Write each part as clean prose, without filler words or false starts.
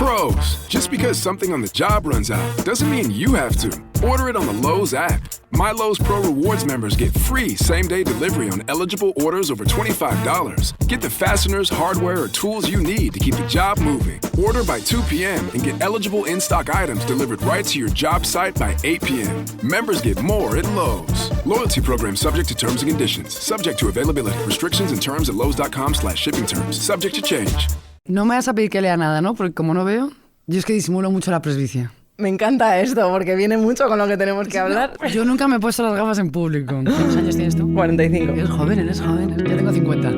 Pros. Just because something on the job runs out doesn't mean you have to. Order it on the Lowe's app. My Lowe's Pro Rewards members get free same-day delivery on eligible orders over $25. Get the fasteners, hardware, or tools you need to keep the job moving. Order by 2 p.m. and get eligible in-stock items delivered right to your job site by 8 p.m. Members get more at Lowe's. Loyalty program subject to terms and conditions. Subject to availability. Restrictions and terms at lowes.com/shipping terms. Subject to change. No me vas a pedir que lea nada, ¿no? Porque como no veo, yo es que disimulo mucho la presbicia. Me encanta esto, porque viene mucho con lo que tenemos que hablar. Yo nunca me he puesto las gafas en público. ¿Cuántos años tienes tú? 45. Eres joven. Yo tengo 50.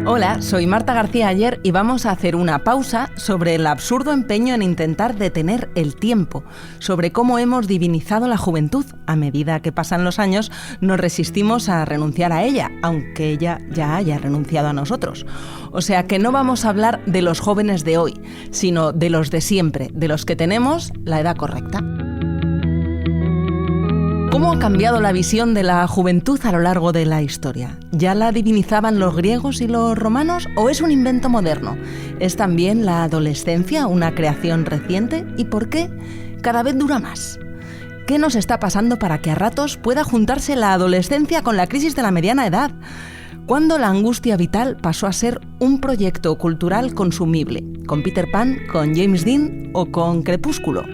Hola, soy Marta García Ayer y vamos a hacer una pausa sobre el absurdo empeño en intentar detener el tiempo, sobre cómo hemos divinizado la juventud. A medida que pasan los años, nos resistimos a renunciar a ella, aunque ella ya haya renunciado a nosotros. O sea que no vamos a hablar de los jóvenes de hoy, sino de los de siempre, de los que tenemos la edad correcta. ¿Cómo ha cambiado la visión de la juventud a lo largo de la historia? ¿Ya la divinizaban los griegos y los romanos o es un invento moderno? ¿Es también la adolescencia una creación reciente? ¿Y por qué cada vez dura más? ¿Qué nos está pasando para que a ratos pueda juntarse la adolescencia con la crisis de la mediana edad? ¿Cuándo la angustia vital pasó a ser un proyecto cultural consumible? ¿Con Peter Pan, con James Dean o con Crepúsculo?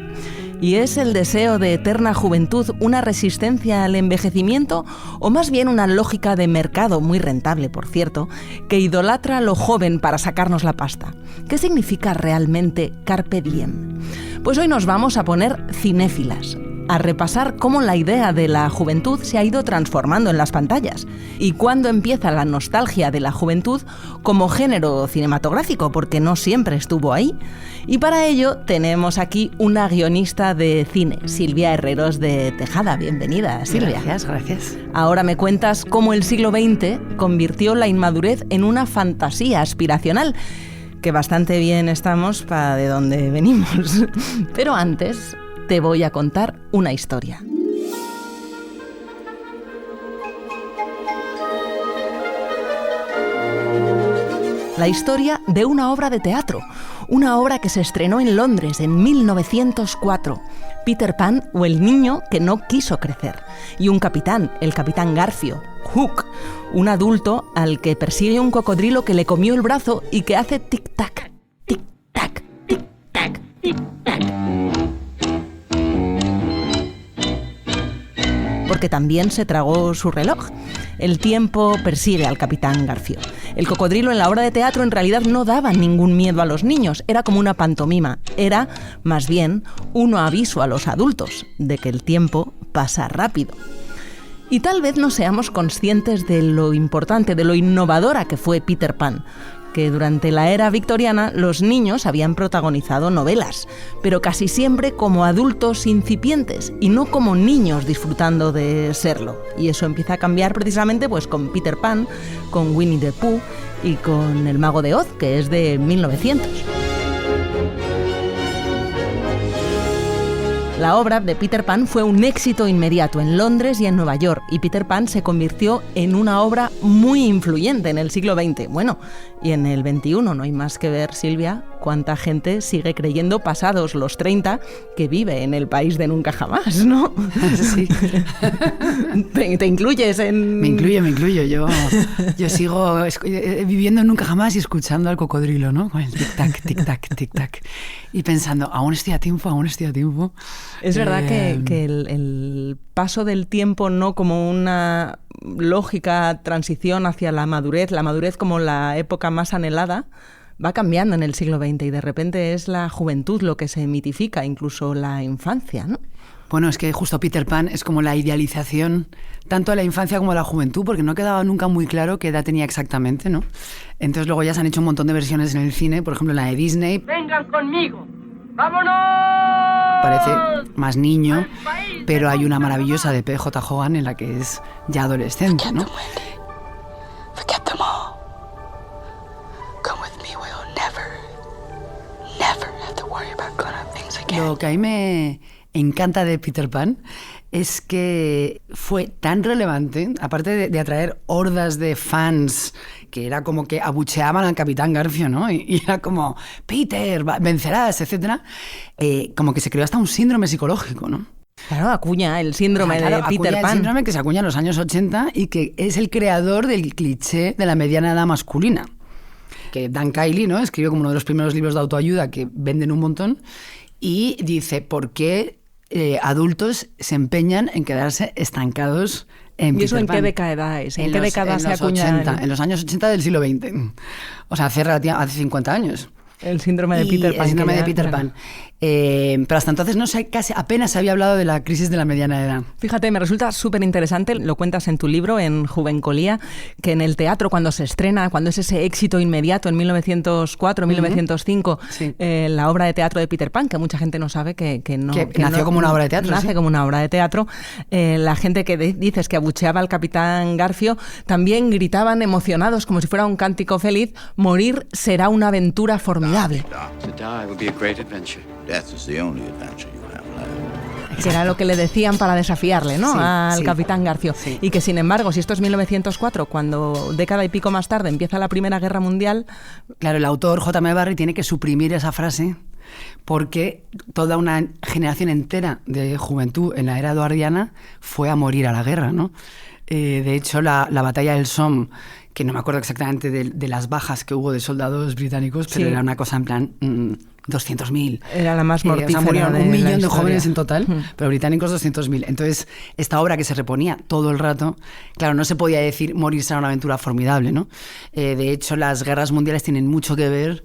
¿Y es el deseo de eterna juventud una resistencia al envejecimiento o más bien una lógica de mercado, muy rentable por cierto, que idolatra a lo joven para sacarnos la pasta? ¿Qué significa realmente carpe diem? Pues hoy nos vamos a poner cinéfilas, a repasar cómo la idea de la juventud se ha ido transformando en las pantallas y cuándo empieza la nostalgia de la juventud como género cinematográfico, porque no siempre estuvo ahí. Y para ello tenemos aquí una guionista de cine, Silvia Herreros de Tejada. Bienvenida, Silvia. Gracias. Ahora me cuentas cómo el siglo XX convirtió la inmadurez en una fantasía aspiracional, que bastante bien estamos para de donde venimos. Pero antes te voy a contar una historia. La historia de una obra de teatro, una obra que se estrenó en Londres en 1904. Peter Pan o el niño que no quiso crecer. Y un capitán, el capitán Garfio, Hook, un adulto al que persigue un cocodrilo que le comió el brazo y que hace tic-tac, tic-tac, tic-tac, tic-tac. Porque también se tragó su reloj. El tiempo persigue al capitán Garfio. El cocodrilo en la obra de teatro en realidad no daba ningún miedo a los niños, era como una pantomima, era más bien un aviso a los adultos de que el tiempo pasa rápido. Y tal vez no seamos conscientes de lo importante, de lo innovadora que fue Peter Pan, que durante la era victoriana los niños habían protagonizado novelas, pero casi siempre como adultos incipientes y no como niños disfrutando de serlo. Y eso empieza a cambiar precisamente pues con Peter Pan, con Winnie the Pooh y con El Mago de Oz, que es de 1900. La obra de Peter Pan fue un éxito inmediato en Londres y en Nueva York, y Peter Pan se convirtió en una obra muy influyente en el siglo XX. Bueno, y en el XXI no hay más que ver, Silvia, cuánta gente sigue creyendo, pasados los 30, que vive en el país de nunca jamás, ¿no? Sí. ¿Te incluyes en...? Me incluyo. Yo sigo viviendo en nunca jamás y escuchando al cocodrilo, ¿no? Con el tic-tac, tic-tac, tic-tac. Y pensando, aún estoy a tiempo. Es verdad que el paso del tiempo no como una lógica transición hacia la madurez como la época más anhelada, va cambiando en el siglo XX y de repente es la juventud lo que se mitifica, incluso la infancia, ¿no? Bueno, es que justo Peter Pan es como la idealización tanto de la infancia como de la juventud, porque no quedaba nunca muy claro qué edad tenía exactamente, ¿no? Entonces luego ya se han hecho un montón de versiones en el cine, por ejemplo la de Disney. ¡Vengan conmigo! ¡Vámonos! Parece más niño, pero hay una maravillosa de P.J. Hogan en la que es ya adolescente, ¿no? Forget them all. Come with me, we'll never have to worry about grown-up things again. Lo que a mí me encanta de Peter Pan es que fue tan relevante, aparte de atraer hordas de fans que era como que abucheaban al Capitán Garfio, ¿no? Y era como, Peter, vencerás, etcétera. Como que se creó hasta un síndrome psicológico, ¿no? Claro, acuña el síndrome de Peter Pan. El síndrome que se acuña en los años 80 y que es el creador del cliché de la mediana edad masculina. Que Dan Kiley, ¿no?, escribió como uno de los primeros libros de autoayuda que venden un montón y dice por qué adultos se empeñan en quedarse estancados en Peter Pan. ¿Y eso en qué década es? ¿En qué década se acuña? En los años 80 del siglo XX. O sea, hace 50 años. El síndrome de Peter Pan. El síndrome de Peter Pan. Pero hasta entonces apenas se había hablado de la crisis de la mediana edad. Fíjate, me resulta súper interesante, lo cuentas en tu libro, en Juvencolía, que en el teatro, cuando se estrena, cuando es ese éxito inmediato en 1904, 1905, sí. La obra de teatro de Peter Pan, que mucha gente no sabe que nació como una obra de teatro. Nace como una obra de teatro. La gente que dices que abucheaba al Capitán Garfio, también gritaban emocionados, como si fuera un cántico feliz, morir será una aventura formidable. Que era lo que le decían para desafiarle, ¿no? Al Capitán Garfio. Sí. Y que, sin embargo, si esto es 1904, cuando década y pico más tarde empieza la Primera Guerra Mundial... Claro, el autor J.M. Barrie tiene que suprimir esa frase porque toda una generación entera de juventud en la era eduardiana fue a morir a la guerra, ¿no? De hecho, la batalla del Somme, que no me acuerdo exactamente de las bajas que hubo de soldados británicos, pero era una cosa en plan 200.000. Era la más mortífera. Murieron 1 millón de jóvenes en total, pero británicos 200.000. Entonces, esta obra que se reponía todo el rato, claro, no se podía decir morir será una aventura formidable, ¿no? De hecho, las guerras mundiales tienen mucho que ver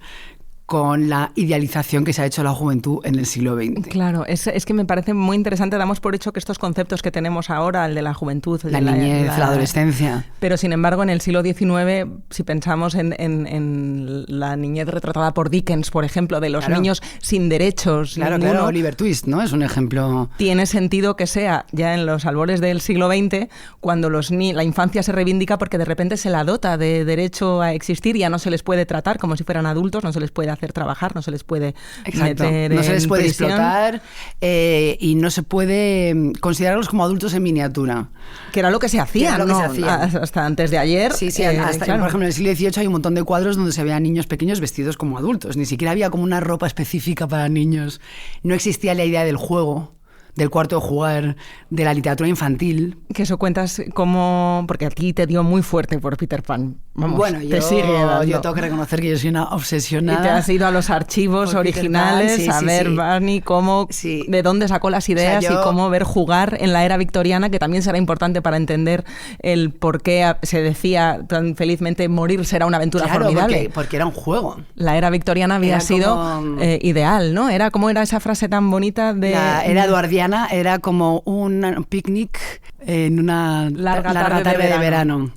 con la idealización que se ha hecho la juventud en el siglo XX. Claro, es que me parece muy interesante. Damos por hecho que estos conceptos que tenemos ahora, el de la juventud, la niñez, la adolescencia. Pero, sin embargo, en el siglo XIX, si pensamos en la niñez retratada por Dickens, por ejemplo, de los niños sin derechos, Claro, Oliver Twist, ¿no? Es un ejemplo. Tiene sentido que sea ya en los albores del siglo XX, cuando la infancia se reivindica porque de repente se la dota de derecho a existir, ya no se les puede tratar como si fueran adultos, no se les puede hacer trabajar, no se les puede meter no se les puede prisión. explotar y no se puede considerarlos como adultos en miniatura. Que era lo que se hacía, hasta antes de ayer. Sí, hasta, claro. Por ejemplo, en el siglo XVIII hay un montón de cuadros donde se veían niños pequeños vestidos como adultos. Ni siquiera había como una ropa específica para niños. No existía la idea del juego, del cuarto de jugar, de la literatura infantil. Que eso cuentas como... Porque a ti te dio muy fuerte por Peter Pan. Vamos, bueno, te sigue dando. Yo tengo que reconocer que yo soy una obsesionada. Y te has ido a los archivos originales a ver Barney cómo, de dónde sacó las ideas, y cómo ver jugar en la era victoriana, que también será importante para entender el por qué se decía tan felizmente morir será una aventura formidable. Porque era un juego. La era victoriana había sido ideal, ¿no? Era como era esa frase tan bonita de... La era eduardiana era como un picnic en una larga tarde de verano.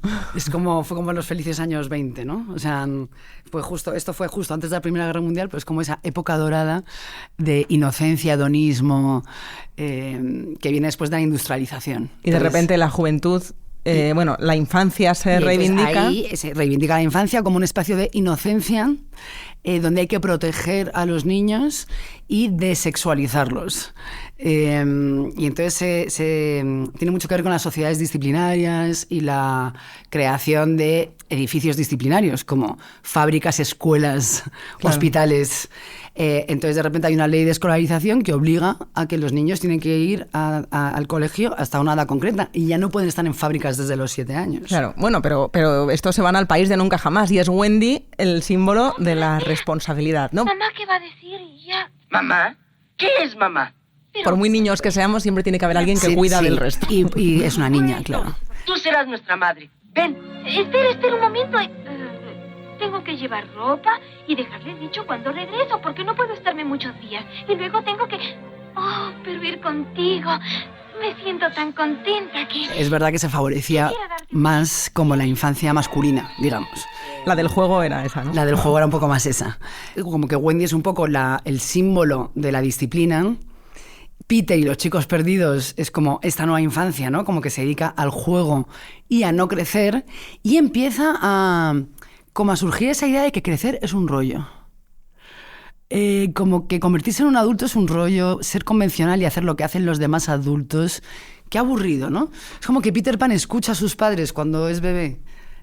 Fue como los felices años 20, ¿no? O sea, esto fue justo antes de la Primera Guerra Mundial, pero es como esa época dorada de inocencia, hedonismo, que viene después de la industrialización. Y de repente la juventud... la infancia se reivindica. Ahí se reivindica la infancia como un espacio de inocencia donde hay que proteger a los niños y desexualizarlos. Y entonces tiene mucho que ver con las sociedades disciplinarias y la creación de edificios disciplinarios como fábricas, escuelas, hospitales. Entonces de repente hay una ley de escolarización que obliga a que los niños tienen que ir al colegio hasta una edad concreta y ya no pueden estar en fábricas desde los 7 años. Claro, bueno, pero estos se van al país de nunca jamás y es Wendy el símbolo de la responsabilidad, ¿no? Mamá, ¿qué va a decir? Ya. ¿Mamá? ¿Qué es mamá? Pero... Por muy niños que seamos, siempre tiene que haber alguien que cuida del resto. Y es una niña, claro. Tú serás nuestra madre. Ven. Espera un momento. Tengo que llevar ropa y dejarles dicho cuando regreso, porque no puedo estarme muchos días. Y luego tengo que... Oh, pero ir contigo. Me siento tan contenta que... Es verdad que se favorecía más como la infancia masculina, digamos. La del juego era esa, ¿no? La del juego era un poco más esa. Como que Wendy es un poco el símbolo de la disciplina. Peter y los chicos perdidos es como esta nueva infancia, ¿no? Como que se dedica al juego y a no crecer. Y empieza a surgir esa idea de que crecer es un rollo. Como que convertirse en un adulto es un rollo, ser convencional y hacer lo que hacen los demás adultos, qué aburrido, ¿no? Es como que Peter Pan escucha a sus padres cuando es bebé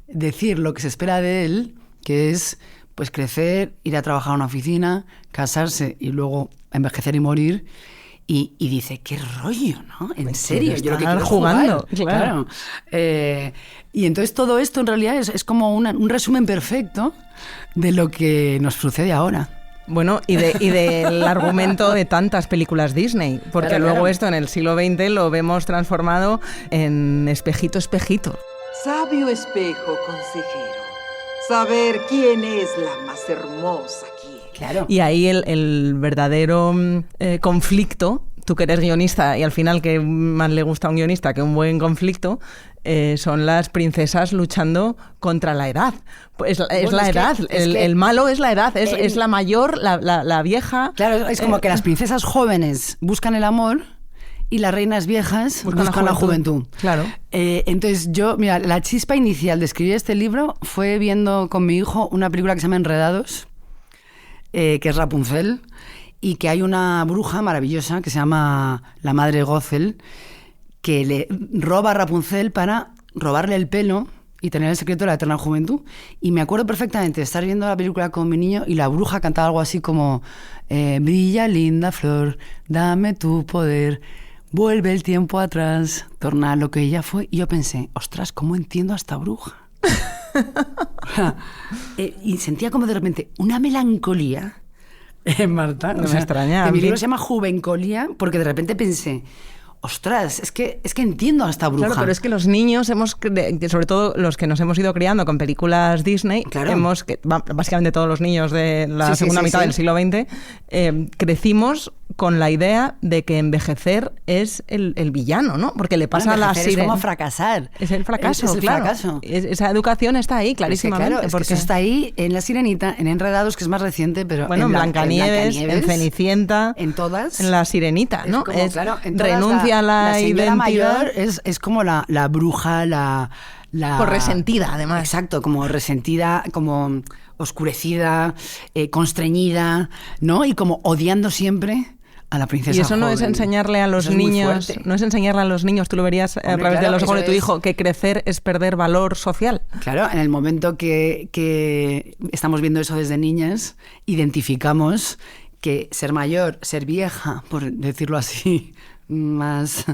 decir lo que se espera de él, que es pues crecer, ir a trabajar a una oficina, casarse y luego envejecer y morir. Y dice, qué rollo, ¿no? En serio, yo lo que quiero es jugando, jugar. Claro. Y entonces todo esto en realidad es como un resumen perfecto de lo que nos sucede ahora. Bueno, y del argumento de tantas películas Disney, porque claro, luego claro. esto en el siglo XX lo vemos transformado en espejito, espejito. Sabio espejo, consejero. Saber quién es la más hermosa aquí. Claro. Y ahí el verdadero conflicto, tú que eres guionista y al final que más le gusta a un guionista que un buen conflicto, son las princesas luchando contra la edad. Pues es la edad, el malo es la edad, es la mayor, la vieja. Claro, es como que las princesas jóvenes buscan el amor y las reinas viejas buscan la juventud. Claro. Entonces mira, la chispa inicial de escribir este libro fue viendo con mi hijo una película que se llama Enredados, que es Rapunzel, y que hay una bruja maravillosa que se llama la madre Gothel, que le roba a Rapunzel para robarle el pelo y tener el secreto de la eterna juventud. Y me acuerdo perfectamente de estar viendo la película con mi niño y la bruja cantaba algo así como brilla linda flor, dame tu poder, vuelve el tiempo atrás, torna lo que ella fue. Y yo pensé, ostras, ¿cómo entiendo a esta bruja? Y sentía como de repente una melancolía, Marta. No me extraña. Que mi libro se llama Juvencolía porque de repente pensé, ostras, es que entiendo a esta bruja. Claro, pero es que los niños sobre todo los que nos hemos ido criando con películas Disney, claro. Básicamente todos los niños de la segunda mitad del siglo XX, crecimos con la idea de que envejecer es el villano, ¿no? Porque le pasa a la sirena. Es como fracasar. Es el fracaso, es el claro. fracaso. Esa educación está ahí, clarísimamente. Claro, porque eso está ahí en La Sirenita, en Enredados, que es más reciente, pero bueno, en Blancanieves, en Cenicienta, en todas. En La Sirenita, ¿no? Renuncia a la identidad. Mayor es como la bruja, por resentida, además. Exacto, como resentida, como oscurecida, constreñida, ¿no? Y como odiando siempre a la princesa. Y eso no joven. es enseñarle a los niños, no es enseñarle a los niños, tú lo verías a través de los ojos de tu hijo, que crecer es perder valor social. Claro, en el momento que estamos viendo eso desde niñas, identificamos que ser mayor, ser vieja, por decirlo así, más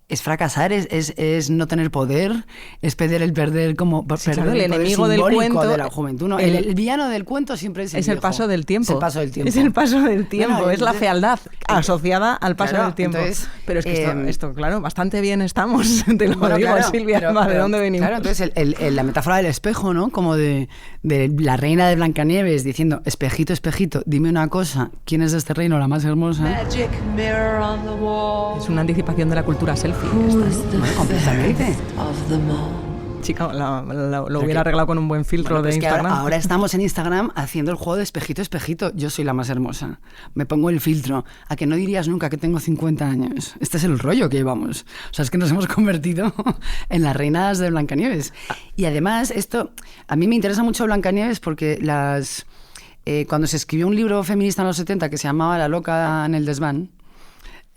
es fracasar, es no tener poder, es perder como perder el enemigo del cuento de la juventud, ¿no? El villano del cuento siempre es el viejo. Paso del tiempo. Es el paso del tiempo. Es el paso del tiempo, bueno, es la fealdad asociada al paso del tiempo. Entonces, pero es que esto, claro, bastante bien estamos, te lo digo, claro, Silvia, ¿de dónde venimos? Claro, entonces la metáfora del espejo, ¿no? Como de la reina de Blancanieves diciendo, espejito, espejito, dime una cosa, ¿quién es de este reino la más hermosa? Es una anticipación de la cultura selfie. Completamente. Chica, lo hubiera arreglado con un buen filtro de Instagram. Ahora estamos en Instagram haciendo el juego de espejito, espejito. Yo soy la más hermosa. Me pongo el filtro. A que no dirías nunca que tengo 50 años. Este es el rollo que llevamos. O sea, es que nos hemos convertido en las reinas de Blancanieves. Y además, a mí me interesa mucho Blancanieves porque cuando se escribió un libro feminista en los 70 que se llamaba La loca en el desván,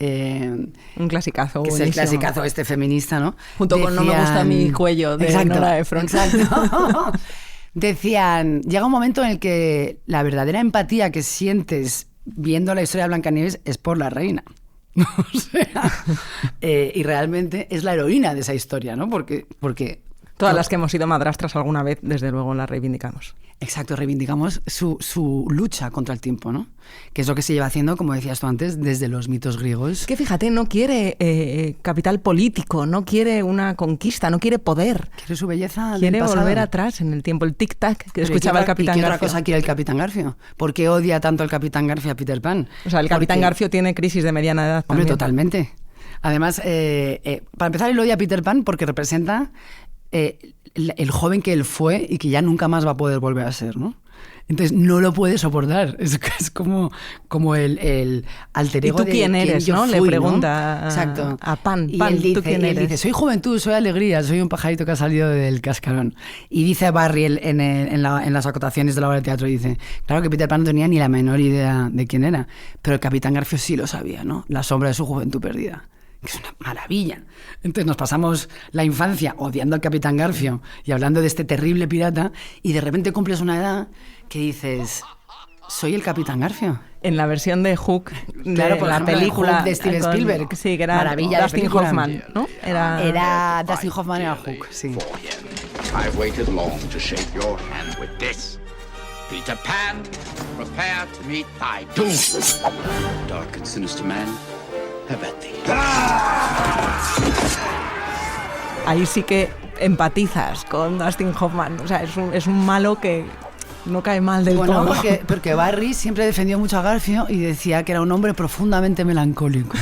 un clasicazo, que es el clasicazo feminista, ¿no? Junto con No me gusta mi cuello de Nora Ephron. Exacto. Decían, llega un momento en el que la verdadera empatía que sientes viendo la historia de Blancanieves es por la reina. O sea, y realmente es la heroína de esa historia, ¿no? Porque todas las que hemos sido madrastras alguna vez, desde luego la reivindicamos. Exacto, reivindicamos su lucha contra el tiempo, ¿no? Que es lo que se lleva haciendo, como decías tú antes, desde los mitos griegos. Que fíjate, no quiere capital político, no quiere una conquista, no quiere poder. Quiere su belleza del quiere pasado. volver atrás en el tiempo, el tic-tac que escuchaba el Capitán Garfio. ¿Qué otra cosa quiere el Capitán Garfio? ¿Por qué odia tanto el Capitán Garfio a Peter Pan? O sea, el Capitán Garfio tiene crisis de mediana edad también. Hombre, totalmente. Además, para empezar, él odia a Peter Pan porque representa el joven que él fue y que ya nunca más va a poder volver a ser, ¿no? Entonces no lo puede soportar. Es como el alter ego. ¿Y tú quién eres? ¿no? Le pregunta Exacto. a Pan. Y Pan, él dice, ¿tú quién eres? dice, soy juventud, soy alegría, soy un pajarito que ha salido del cascarón. Y dice a Barry en las acotaciones de la obra de teatro, dice, claro que Peter Pan no tenía ni la menor idea de quién era, pero el Capitán Garfio sí lo sabía, ¿no? La sombra de su juventud perdida. que es una maravilla. Entonces nos pasamos la infancia odiando al Capitán Garfio y hablando de este terrible pirata, y de repente cumples una edad que dices, soy el Capitán Garfio. En la versión de Hook, Claro, por la ejemplo, película Hook de Steven Spielberg. Sí, que era Maravilla de Dustin película. Hoffman, ¿no? Era Dustin Hoffman, era Hook, sí. I've waited long to shake your hand with this. Peter Pan, prepare to meet thy doom. Dark and sinister man, have at thee. Ahí sí que empatizas con Dustin Hoffman. O sea, es un malo que no cae mal del Bueno, todo. porque Barry siempre defendió mucho a Garfio y decía que era un hombre profundamente melancólico.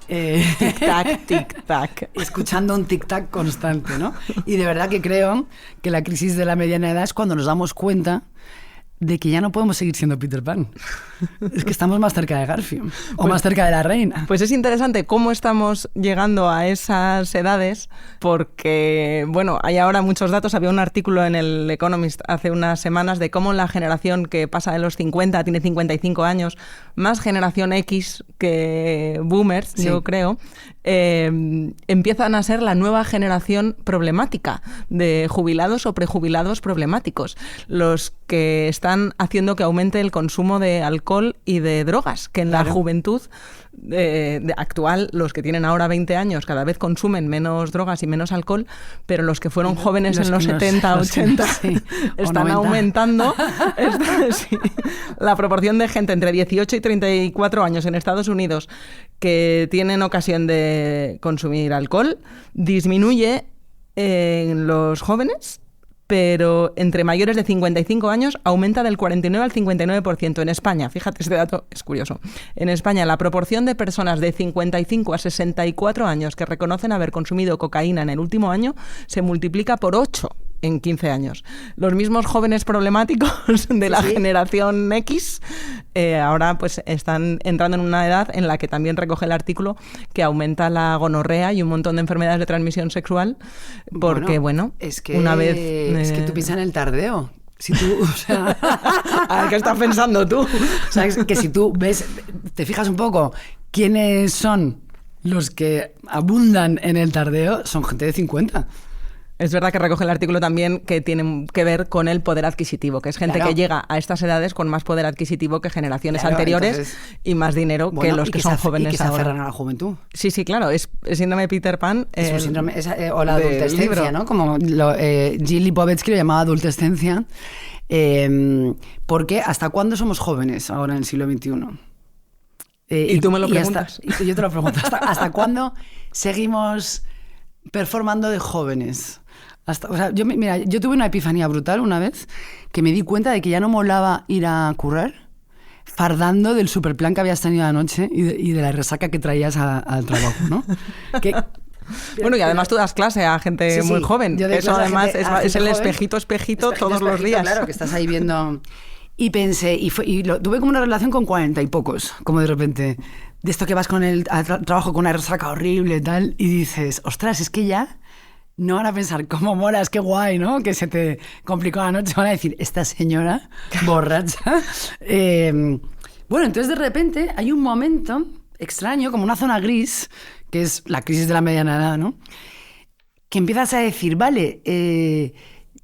Tic-tac, tic-tac. Escuchando un tic-tac constante, ¿no? Y de verdad que creo que la crisis de la mediana edad es cuando nos damos cuenta de que ya no podemos seguir siendo Peter Pan. Es que estamos más cerca de Garfio, o más cerca de la reina. Pues es interesante cómo estamos llegando a esas edades, porque, bueno, hay ahora muchos datos. Había un artículo en el Economist hace unas semanas de cómo la generación que pasa de los 50, tiene 55 años, más generación X que boomers, Sí. yo creo, empiezan a ser la nueva generación problemática de jubilados o prejubilados problemáticos, los que están haciendo que aumente el consumo de alcohol y de drogas, que en la juventud actual, los que tienen ahora 20 años cada vez consumen menos drogas y menos alcohol, pero los que fueron jóvenes en los 70, 80 sí, están aumentando. Sí. La proporción de gente entre 18 y 34 años en Estados Unidos que tienen ocasión de consumir alcohol disminuye en los jóvenes, pero entre mayores de 55 años aumenta del 49 al 59%. En España, fíjate, este dato es curioso, en España la proporción de personas de 55 a 64 años que reconocen haber consumido cocaína en el último año se multiplica por 8 en 15 años. Los mismos jóvenes problemáticos de la generación X ahora pues están entrando en una edad en la que también recoge el artículo que aumenta la gonorrea y un montón de enfermedades de transmisión sexual, porque es que, una vez... es que tú piensas en el tardeo. Si tú, o sea, a ver, ¿qué estás pensando tú? O sea, es que si tú ves, te fijas un poco quiénes son los que abundan en el tardeo, son gente de 50. Es verdad que recoge el artículo también que tiene que ver con el poder adquisitivo, que es gente que llega a estas edades con más poder adquisitivo que generaciones anteriores, entonces, y más dinero que los que son jóvenes y que ahora. se aferran a la juventud. Sí, claro, es síndrome Peter Pan. Es un síndrome, o la adultescencia, ¿no? Como Jill Lipovetsky lo llamaba adultescencia. Porque ¿hasta cuándo somos jóvenes ahora en el siglo XXI? Y tú me lo preguntas. Y yo te lo pregunto. ¿Hasta cuándo seguimos performando de jóvenes? O sea, yo tuve una epifanía brutal una vez que me di cuenta de que ya no molaba ir a currar fardando del superplan que habías tenido anoche y de la resaca que traías al trabajo, ¿no? Bueno, y además tú das clase a gente muy joven. Eso además es el espejito todos los días. Claro, que estás ahí viendo... Y pensé, tuve como una relación con 40 y pocos, como de repente, de esto que vas con el trabajo con una resaca horrible y tal, y dices, ostras, es que ya no van a pensar cómo molas, qué guay, ¿no? Que se te complicó la noche, van a decir, esta señora borracha. Bueno, entonces de repente hay un momento extraño, como una zona gris, que es la crisis de la mediana edad, ¿no? Que empiezas a decir, vale,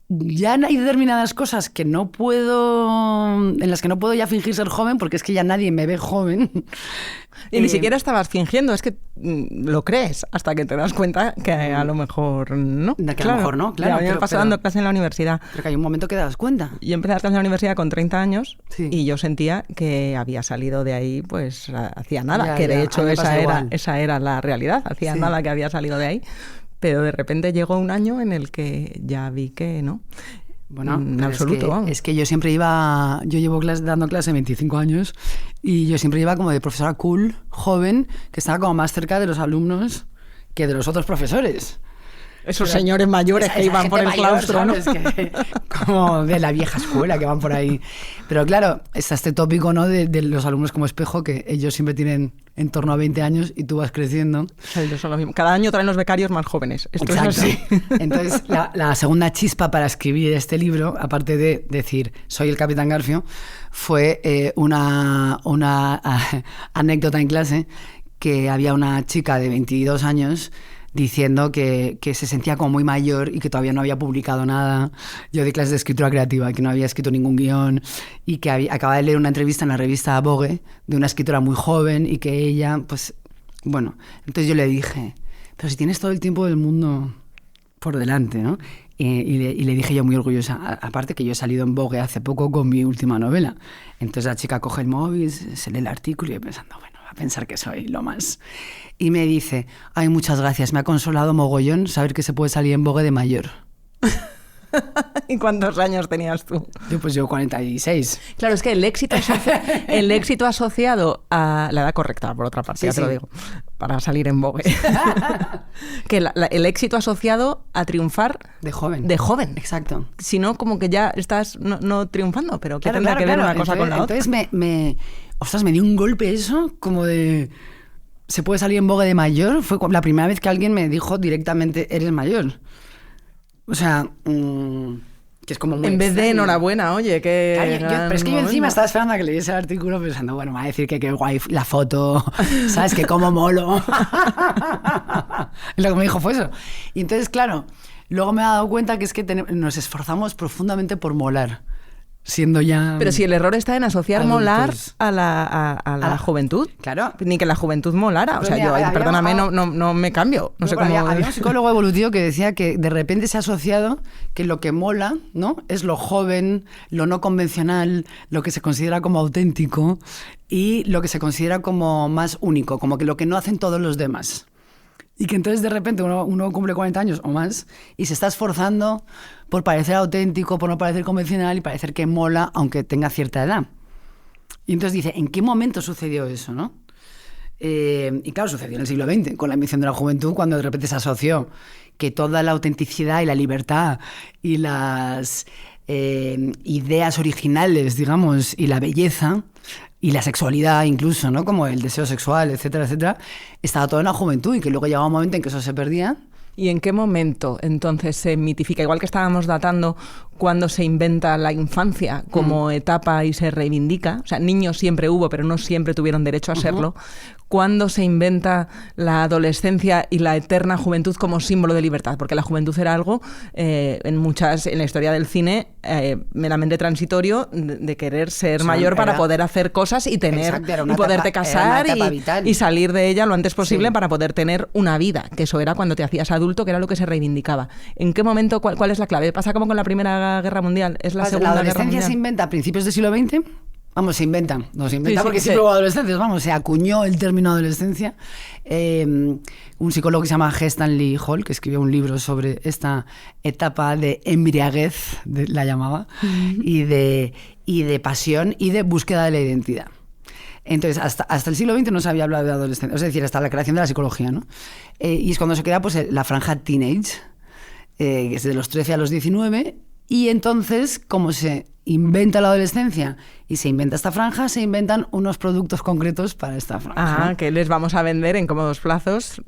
ya hay determinadas cosas que no puedo, en las que no puedo ya fingir ser joven, porque es que ya nadie me ve joven. Y ni siquiera estabas fingiendo, es que lo crees hasta que te das cuenta que a lo mejor no. Que a lo mejor no, claro. A mí me pasó dando clase en la universidad. Pero que hay un momento que te das cuenta. Yo empecé a dar clase en la universidad con 30 años y yo sentía que había salido de ahí, pues hacía nada, de hecho esa era la realidad, hacía nada que había salido de ahí. Pero de repente llegó un año en el que ya vi que no. Bueno, en absoluto, vamos. Es que yo siempre yo llevo dando clase 25 años y yo siempre iba como de profesora cool, joven, que estaba como más cerca de los alumnos que de los otros profesores. Esos señores mayores que iban por el claustro, ¿no? Como de la vieja escuela que van por ahí. Pero claro, está este tópico, ¿no? De los alumnos como espejo, que ellos siempre tienen en torno a 20 años y tú vas creciendo. Ellos son lo mismo. Cada año traen los becarios más jóvenes. Esto Exacto. Es así. Entonces, la segunda chispa para escribir este libro, aparte de decir soy el Capitán Garfio, fue una anécdota en clase que había una chica de 22 años diciendo que se sentía como muy mayor y que todavía no había publicado nada. Yo di clases de escritura creativa, que no había escrito ningún guión y que acababa de leer una entrevista en la revista Vogue de una escritora muy joven y que ella, pues, bueno, entonces yo le dije, pero si tienes todo el tiempo del mundo por delante, ¿no? Y le dije yo muy orgullosa, aparte que yo he salido en Vogue hace poco con mi última novela. Entonces la chica coge el móvil, se lee el artículo y yo pensando, bueno, va a pensar que soy lo más. Y me dice, ay, muchas gracias, me ha consolado mogollón saber que se puede salir en Vogue de mayor. ¿Y cuántos años tenías tú? Yo 46. Claro, es que el éxito asociado a la edad correcta, por otra parte, sí, ya te lo digo, para salir en Vogue. Que el éxito asociado a triunfar de joven. De joven. Exacto. Si no, como que ya estás no triunfando, pero ¿qué tendrá que ver una cosa con la otra? Entonces me dio un golpe eso, como de... ¿Se puede salir en Vogue de mayor? Fue la primera vez que alguien me dijo directamente, eres mayor. O sea, que es como muy en vez extraño. De enhorabuena, oye, que... Claro, pero es que yo encima estaba esperando a que leyese el artículo pensando, bueno, me va a decir que qué guay la foto, ¿sabes? Que cómo molo. Lo que me dijo fue eso. Y entonces, claro, luego me he dado cuenta que es que nos esforzamos profundamente por molar. Siendo ya... Pero si el error está en asociar adultos. Molar a la juventud. Claro. Ni que la juventud molara. O sea, yo, perdóname, no me cambio. No sé cómo... Había un psicólogo evolutivo que decía que de repente se ha asociado que lo que mola, ¿no? Es lo joven, lo no convencional, lo que se considera como auténtico y lo que se considera como más único, como que lo que no hacen todos los demás. Y que entonces de repente uno cumple 40 años o más y se está esforzando por parecer auténtico, por no parecer convencional y parecer que mola aunque tenga cierta edad. Y entonces dice, ¿en qué momento sucedió eso, no? Y claro, sucedió en el siglo XX, con la invención de la juventud, cuando de repente se asoció que toda la autenticidad y la libertad y las ideas originales, digamos, y la belleza... y la sexualidad incluso, ¿no? Como el deseo sexual, etcétera, etcétera, estaba todo en la juventud y que luego llegaba un momento en que eso se perdía. ¿Y en qué momento entonces se mitifica? Igual que estábamos datando cuando se inventa la infancia como etapa y se reivindica, o sea, niños siempre hubo, pero no siempre tuvieron derecho a serlo. ¿Cuándo se inventa la adolescencia y la eterna juventud como símbolo de libertad? Porque la juventud era algo, en la historia del cine, meramente transitorio, de querer ser mayor para poder hacer cosas y tener, y poderte casar y salir de ella lo antes posible para poder tener una vida, que eso era cuando te hacías adulto, que era lo que se reivindicaba. ¿En qué momento, cuál es la clave? ¿Pasa como con la Primera Guerra Mundial? ¿Es la Segunda Guerra Mundial? La adolescencia se inventa a principios del siglo XX. Vamos, se inventa porque siempre hubo adolescencias, vamos, se acuñó el término adolescencia. Un psicólogo que se llama G. Stanley Hall, que escribió un libro sobre esta etapa de embriaguez, la llamaba, y de pasión y de búsqueda de la identidad. Entonces, hasta el siglo XX no se había hablado de adolescencia, es decir, hasta la creación de la psicología, ¿no? Y es cuando se crea pues, la franja teenage, que es de los 13 a los 19, y entonces, como se inventa la adolescencia y se inventa esta franja, se inventan unos productos concretos para esta franja. Que les vamos a vender en cómodos plazos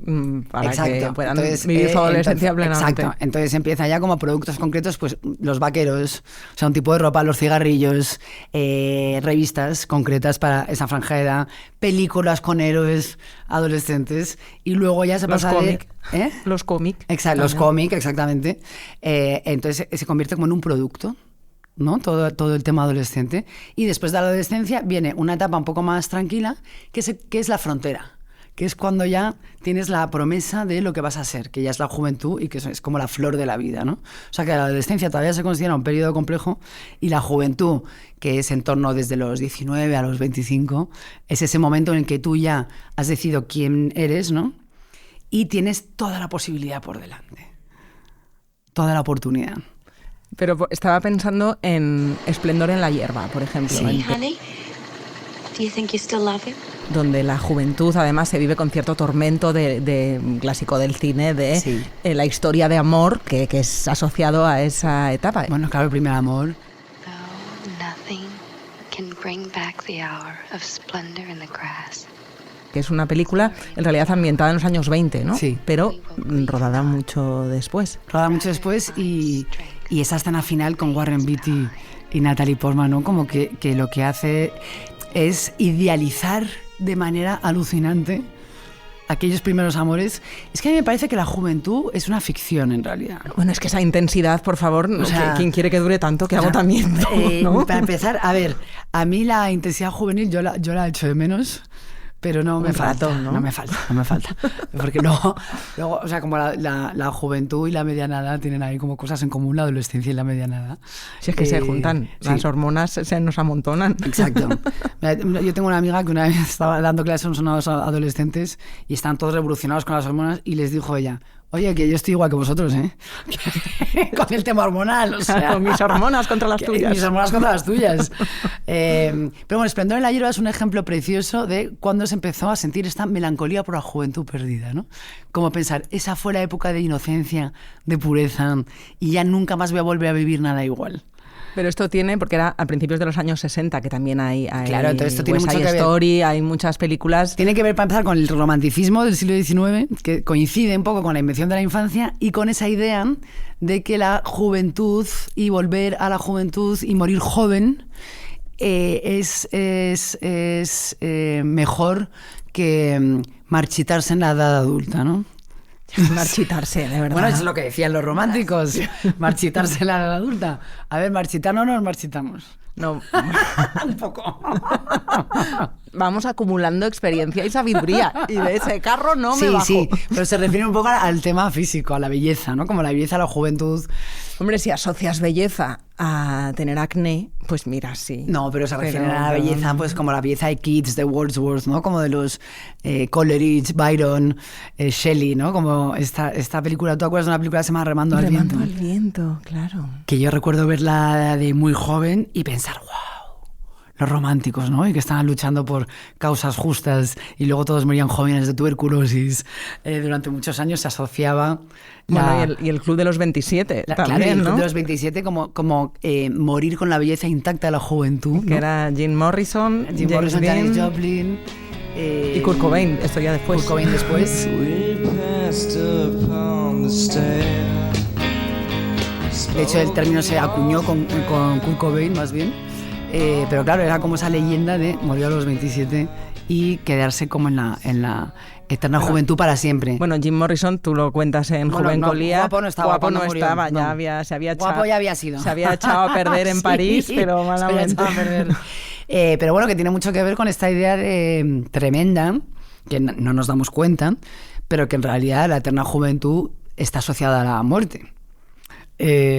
para que puedan vivir su adolescencia plenamente. Exacto. Entonces empieza ya como productos concretos, pues los vaqueros, o sea, un tipo de ropa, los cigarrillos, revistas concretas para esa franja de edad, películas con héroes adolescentes y luego ya se pasa Los cómics. Exacto, los cómics, exactamente. Entonces se convierte como en un producto, ¿no? Todo el tema adolescente. Y después de la adolescencia viene una etapa un poco más tranquila, que es la frontera, que es cuando ya tienes la promesa de lo que vas a ser, que ya es la juventud y que es como la flor de la vida, ¿no? O sea, que la adolescencia todavía se considera un periodo complejo y la juventud, que es en torno desde los 19 a los 25, es ese momento en el que tú ya has decidido quién eres, ¿no? Y tienes toda la posibilidad por delante, toda la oportunidad. Pero estaba pensando en Esplendor en la hierba, por ejemplo. Sí, honey. Do you think you still love him? Donde la juventud además se vive con cierto tormento de clásico del cine, de la historia de amor que es asociado a esa etapa. Bueno, claro, el primer amor. No, nothing can bring back the hour of splendor in the grass. Que es una película en realidad ambientada en los años 20, ¿no? Sí. Pero rodada mucho después. Y esa escena final con Warren Beatty y Natalie Portman, ¿no? Como que lo que hace es idealizar de manera alucinante aquellos primeros amores. Es que a mí me parece que la juventud es una ficción en realidad. Bueno, es que esa intensidad, por favor, O sea, ¿quién quiere que dure tanto? ¡Qué agotamiento! ¿no? Para empezar, a ver, a mí la intensidad juvenil yo la echo de menos. Pero no me falta, rato, ¿no? no me falta. Porque luego, o sea, como la juventud y la mediana edad tienen ahí como cosas en común, la adolescencia y la mediana edad. Si es que se juntan, sí. las hormonas se nos amontonan. Exacto. Mira, yo tengo una amiga que una vez estaba dando clases a unos adolescentes y están todos revolucionados con las hormonas y les dijo ella: oye, que yo estoy igual que vosotros, ¿eh? Con el tema hormonal, o sea... Mis hormonas contra las tuyas. Mis hormonas contra las tuyas. Pero bueno, Esplendor en la hierba es un ejemplo precioso de cuando se empezó a sentir esta melancolía por la juventud perdida, ¿no? Como pensar, esa fue la época de inocencia, de pureza, y ya nunca más voy a volver a vivir nada igual. Pero esto tiene, porque era a principios de los años 60, que también hay claro, entonces esto tiene West mucho Side que ver. Story, hay muchas películas. Tiene que ver, para empezar, con el romanticismo del siglo XIX, que coincide un poco con la invención de la infancia y con esa idea de que la juventud y volver a la juventud y morir joven es mejor que marchitarse en la edad adulta, ¿no? Marchitarse, de verdad. Bueno, eso es lo que decían los románticos, marchitarse en la edad adulta. A ver, marchitarnos nos marchitamos. No. Un poco. Vamos acumulando experiencia y sabiduría. Y de ese carro no me bajo. Sí, pero se refiere un poco al tema físico, a la belleza, ¿no? Como la belleza a la juventud. Hombre, si asocias belleza a tener acné, pues mira, sí. No, pero se refiere a la belleza, pues como la belleza de Keats, de Wordsworth, ¿no? Como de los Coleridge, Byron, Shelley, ¿no? Como esta película, ¿tú acuerdas de una película que se llama Remando al viento? Remando al viento, claro. Que yo recuerdo verla de muy joven y pensar, wow, los románticos, ¿no? Y que estaban luchando por causas justas y luego todos morían jóvenes de tuberculosis. Durante muchos años se asociaba... Bueno, y el Club de los 27 también, claro, el ¿no? Club de los 27 como morir con la belleza intacta de la juventud, Que ¿no? era Jim Morrison, James Dean, Janis Joplin... y Kurt Cobain, esto ya después. Kurt Cobain después. De hecho, el término se acuñó con Kurt Cobain, más bien. Pero claro, era como esa leyenda de morir a los 27 y quedarse como en la eterna juventud para siempre. Bueno, Jim Morrison, tú lo cuentas en Juvencolía. Guapo no estaba. Guapo no murió, estaba, no. se había echado. Guapo ya había sido. Se había echado a perder en París, pero malamente. Se había echado a perder. Pero bueno, que tiene mucho que ver con esta idea tremenda, que no nos damos cuenta, pero que en realidad la eterna juventud está asociada a la muerte.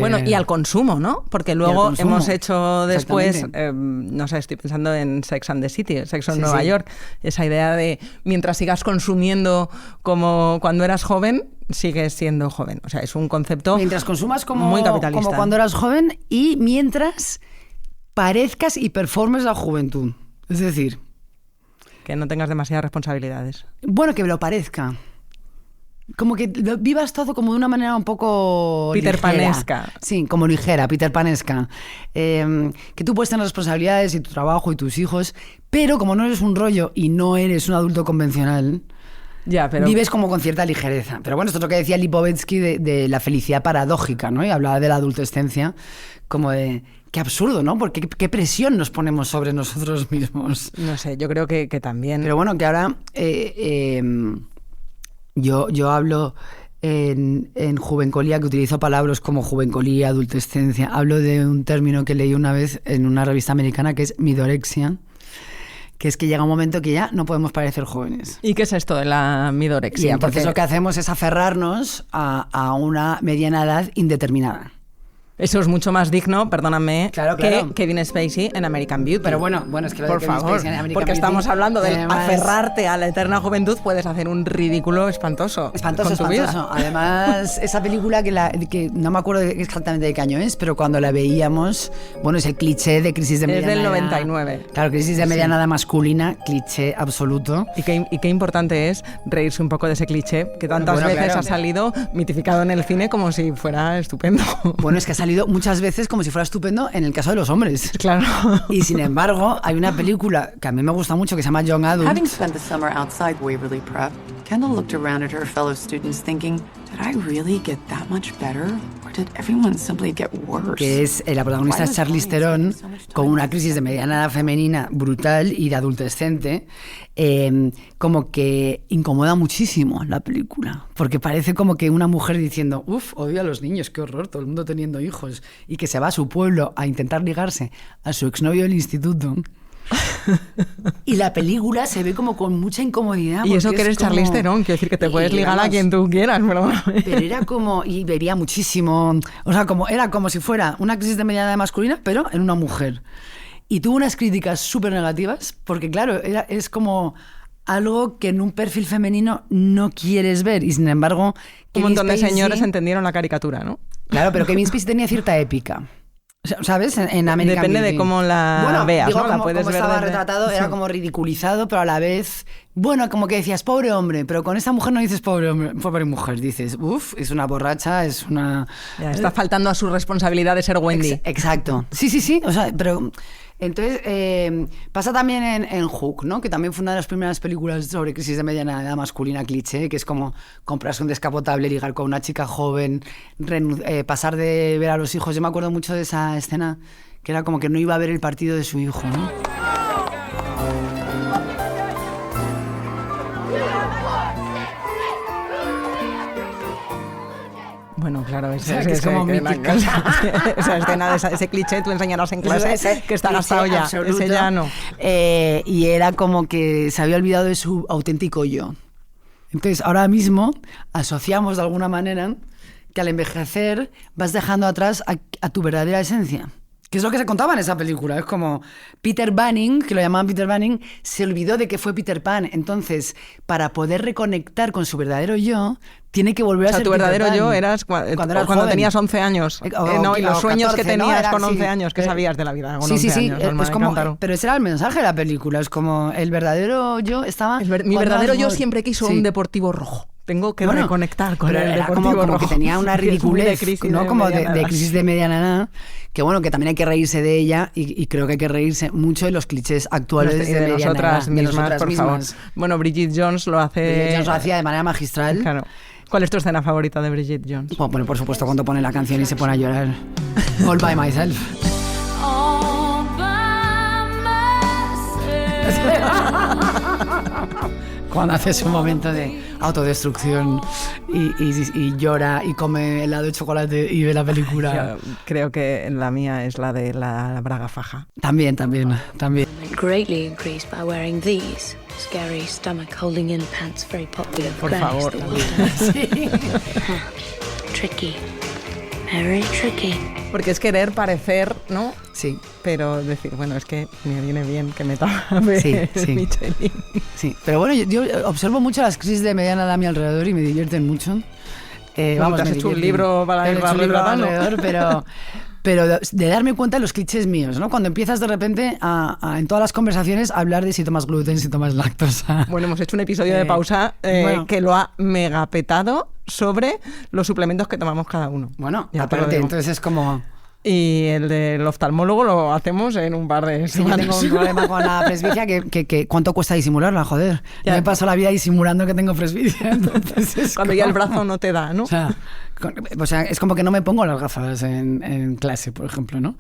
Bueno, y al consumo, ¿no? Porque luego hemos hecho después, no sé, estoy pensando en Sex and the City, Sexo en Nueva York, esa idea de mientras sigas consumiendo como cuando eras joven, sigues siendo joven. O sea, es un concepto mientras consumas muy capitalista. Como cuando eras joven y mientras parezcas y performes la juventud. Es decir... Que no tengas demasiadas responsabilidades. Bueno, que lo parezca. Como que lo vivas todo como de una manera un poco Peter ligera. Panesca. Sí, como ligera, Peter Panesca. Que tú puedes tener responsabilidades y tu trabajo y tus hijos, pero como no eres un rollo y no eres un adulto convencional, ya, pero... vives como con cierta ligereza. Pero bueno, esto es lo que decía Lipovetsky de la felicidad paradójica, ¿no? Y hablaba de la adolescencia como de... Qué absurdo, ¿no? Porque qué presión nos ponemos sobre nosotros mismos. No sé, yo creo que también... Pero bueno, que ahora... Yo hablo en Juvencolía, que utilizo palabras como juvencolía, adultescencia. Hablo de un término que leí una vez en una revista americana que es midorexia, que es que llega un momento que ya no podemos parecer jóvenes. ¿Y qué es esto de la midorexia? Y entonces Porque lo que hacemos es aferrarnos a una mediana edad indeterminada. eso es mucho más digno, perdóname, Claro. que Kevin Spacey en American Beauty. Pero bueno, es que lo por de Kevin favor, Spacey en American porque Beauty, estamos hablando de además, aferrarte a la eterna juventud, puedes hacer un ridículo espantoso. Espantoso. con tu vida. Además, esa película que no me acuerdo exactamente de qué año es, pero cuando la veíamos, bueno, es el cliché de crisis de mediana edad. Es del 99. Claro, crisis de mediana edad masculina, cliché absoluto. Y qué importante es reírse un poco de ese cliché que tantas Bueno, veces claro. ha salido mitificado en el cine como si fuera estupendo. Bueno, es que ha salido muchas veces como si fuera estupendo en el caso de los hombres. Claro. Y sin embargo, hay una película que a mí me gusta mucho que se llama Young Adult. Having spent the summer outside Waverly Prep, Kendall looked around at her fellow students thinking, did I really get that much better? Or Did everyone simply get worse? Que es la protagonista es Charlize Theron, con una crisis de mediana edad femenina brutal y de adolescente, como que incomoda muchísimo la película, porque parece como que una mujer diciendo, odio a los niños, qué horror, todo el mundo teniendo hijos, y que se va a su pueblo a intentar ligarse a su exnovio del instituto. Y la película se ve como con mucha incomodidad. Y eso que eres Charlize Theron, quiero decir que te puedes ligar a quien tú quieras, pero era como, y bebía muchísimo, o sea, era como si fuera una crisis de mediana edad masculina, pero en una mujer. Y tuvo unas críticas súper negativas, porque claro, es como algo que en un perfil femenino no quieres ver, y sin embargo un montón de señores entendieron la caricatura, ¿no? Claro, pero Kevin Spacey tenía cierta épica. ¿Sabes? En American Depende Beauty. de cómo la veas, digo, ¿no? La puedes como ver estaba desde... retratado, era como ridiculizado, pero a la vez, como que decías, pobre hombre, pero con esta mujer no dices pobre hombre, pobre mujer, dices, es una borracha, es una... Ya, está faltando a su responsabilidad de ser Wendy. Exacto. Sí, o sea, pero... Entonces, pasa también en Hook, ¿no? Que también fue una de las primeras películas sobre crisis de mediana edad masculina cliché, que es como comprarse un descapotable, ligar con una chica joven, pasar de ver a los hijos. Yo me acuerdo mucho de esa escena, que era como que no iba a ver el partido de su hijo, ¿no? Bueno, claro, es como mítica. Esa escena, ese cliché, tú enseñarás en clase que está gastado ya. Absoluto. Ese ya no. Y era como que se había olvidado de su auténtico yo. Entonces, ahora mismo asociamos de alguna manera que al envejecer vas dejando atrás a tu verdadera esencia. Que es lo que se contaba en esa película. Es como Peter Banning, que lo llamaban Peter Banning, se olvidó de que fue Peter Pan. Entonces, para poder reconectar con su verdadero yo, tiene que volver a ser tu verdadero Peter Pan. Yo eras cuando tenías 11 años. No, y los sueños 14, que tenías con 11 años, ¿qué sabías de la vida? Con 11 años, es como, pero ese era el mensaje de la película. Es como el verdadero yo estaba... Mi verdadero yo siempre quiso un deportivo rojo. Tengo que reconectar con el deportivo como rojo. Que tenía una ridiculez, ¿no? Como de crisis de mediana edad, que bueno, que también hay que reírse de ella y creo que hay que reírse mucho de los clichés actuales de nosotras mismas, por favor. Bueno, Bridget Jones lo hace... Bridget Jones lo hacía de manera magistral. Claro. ¿Cuál es tu escena favorita de Bridget Jones? Bueno, por supuesto, cuando pone la canción y se pone a llorar. All by myself. All by myself. Cuando hace su momento de autodestrucción y llora y come helado de chocolate y ve la película. Yo creo que la mía es la de la braga faja. También. Greatly increased by wearing these. Scary stomach holding in pants, very popular. Por favor. Sí. Tricky. Very tricky. Porque es querer parecer, ¿no? Sí. Pero decir, bueno, es que me viene bien que me tape Michelin. Sí, pero bueno, yo observo mucho las crisis de mediana edad a mi alrededor y me divierten mucho. Vamos, has hecho un libro para ir alrededor, pero de darme cuenta de los clichés míos, ¿no? Cuando empiezas de repente en todas las conversaciones a hablar de si tomas gluten, si tomas lactosa. Bueno, hemos hecho un episodio de pausa que lo ha megapetado sobre los suplementos que tomamos cada uno. Bueno, aparte, entonces es como... Y el del oftalmólogo lo hacemos en un par de semanas. Yo tengo un problema con la presbicia que ¿cuánto cuesta disimularla? Joder, ya me paso la vida disimulando que tengo presbicia. Entonces cuando ya el brazo no te da, ¿no? O sea, es como que no me pongo las gafas en clase, por ejemplo, ¿no?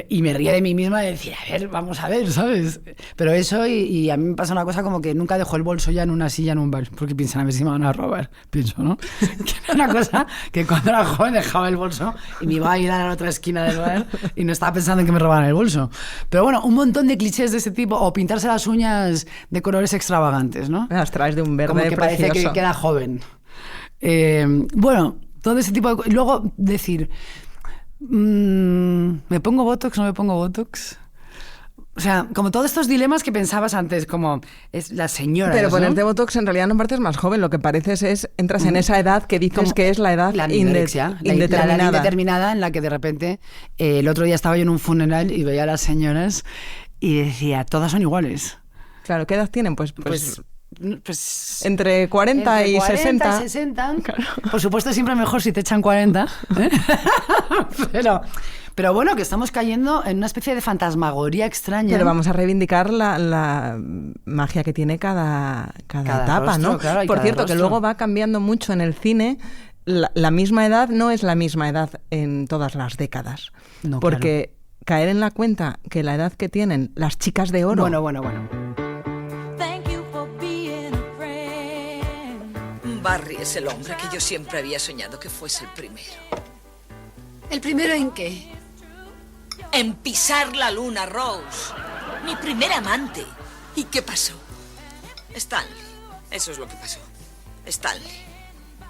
Y me río de mí misma de decir, a ver, vamos a ver, ¿sabes? Pero eso, y a mí me pasa una cosa como que nunca dejo el bolso ya en una silla en un bar, porque piensan a ver si me van a robar, pienso, ¿no? Que era una cosa que cuando era joven dejaba el bolso y me iba a ir a la otra esquina del bar y no estaba pensando en que me robaran el bolso. Pero bueno, un montón de clichés de ese tipo, o pintarse las uñas de colores extravagantes, ¿no? Las traes de un verde como que precioso. Parece que queda joven. Bueno, todo ese tipo de... Luego decir, ¿me pongo Botox o no me pongo Botox? O sea, como todos estos dilemas que pensabas antes, como es la señora. Pero ponerte ¿no? Botox en realidad no pareces más joven, lo que pareces es, entras en esa edad que dices que es la edad indeterminada. La edad indeterminada en la que de repente, el otro día estaba yo en un funeral y veía a las señoras y decía, todas son iguales. Claro, ¿qué edad tienen? Pues entre 40 y 60. 60. Claro. Por supuesto, siempre mejor si te echan 40. ¿eh? Pero bueno, que estamos cayendo en una especie de fantasmagoría extraña. Pero vamos a reivindicar la magia que tiene cada etapa, rostro, ¿no? Claro, por cierto, rostro. que luego va cambiando mucho en el cine. la misma edad no es la misma edad en todas las décadas. No, porque caer en la cuenta que la edad que tienen las chicas de oro... Bueno. Barry es el hombre que yo siempre había soñado que fuese el primero. ¿El primero en qué? En pisar la luna, Rose. Mi primer amante. ¿Y qué pasó? Stanley. Eso es lo que pasó. Stanley.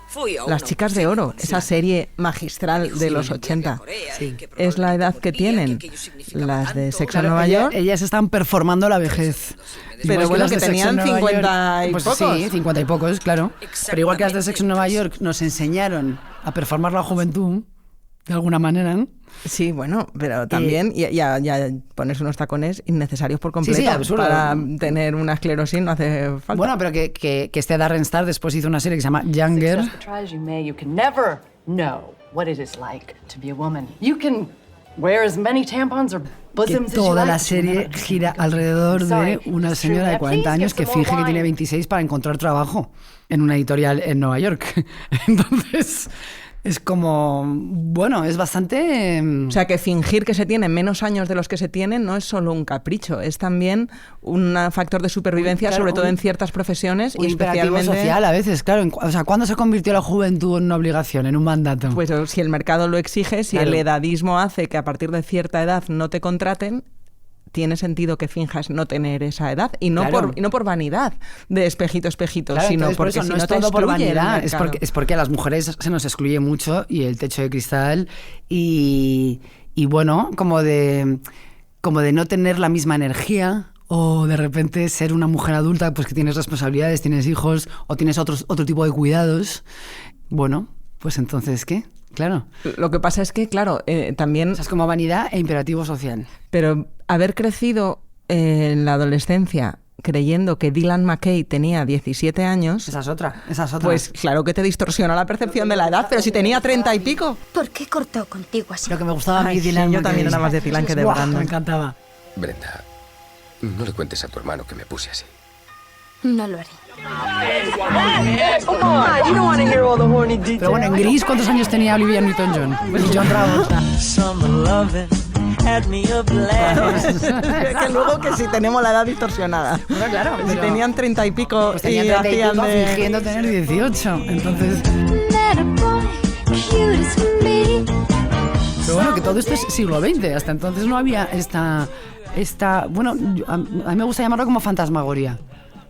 Fui a Las chicas de oro, esa serie magistral de los 80. Sí. Es la edad que tienen las de Sexo en Nueva York. Ellas están performando la vejez. Pero bueno, que tenían 50 y pues pocos. Sí, 50 y pocos, claro. Pero igual que las de Sexo en Nueva York nos enseñaron a performar la juventud, de alguna manera, ¿no? Sí, bueno, pero también ya ponerse unos tacones innecesarios por completo. Sí, absurdo. Para tener una esclerosis no hace falta. Bueno, pero que este Darren Star después hizo una serie que se llama Younger. You can never know what it is like to be a woman. You can wear as many tampons or bosoms que toda la serie gira alrededor de una señora de 40 años que finge que tiene 26 para encontrar trabajo en una editorial en Nueva York. Entonces... es como, bueno, es bastante... O sea, que fingir que se tienen menos años de los que se tienen no es solo un capricho, es también un factor de supervivencia, sobre todo en ciertas profesiones y especialmente... social a veces, claro. O sea, ¿cuándo se convirtió la juventud en una obligación, en un mandato? Pues si el mercado lo exige, si el edadismo hace que a partir de cierta edad no te contraten, tiene sentido que finjas no tener esa edad y no por vanidad de espejito, sino porque por si no no es te todo por vanidad, es porque a las mujeres se nos excluye mucho y el techo de cristal y bueno, como de no tener la misma energía o de repente ser una mujer adulta pues que tienes responsabilidades, tienes hijos o tienes otro tipo de cuidados. Bueno, pues entonces, ¿qué? Claro. Lo que pasa es que, claro, también... O sea, es como vanidad e imperativo social. Pero haber crecido en la adolescencia creyendo que Dylan McKay tenía 17 años... Esa es otra. Pues claro que te distorsiona la percepción de la edad, pero si tenía 30 y pico. ¿Por qué cortó contigo así? Lo que me gustaba a mí, Dylan sí, yo McKay. también era más de Dylan que de Brandon. Me encantaba. Brenda, no le cuentes a tu hermano que me puse así. No lo haré. Pero bueno, en Gris, ¿cuántos años tenía Olivia Newton-John? Y John Travolta. Que luego que si tenemos la edad distorsionada. Bueno, claro. Si tenían 30 y pico pues tenían 30 y pico fingiendo tener 18. Entonces... Pero bueno, que todo esto es siglo XX. Hasta entonces no había esta bueno, a mí me gusta llamarlo como fantasmagoría.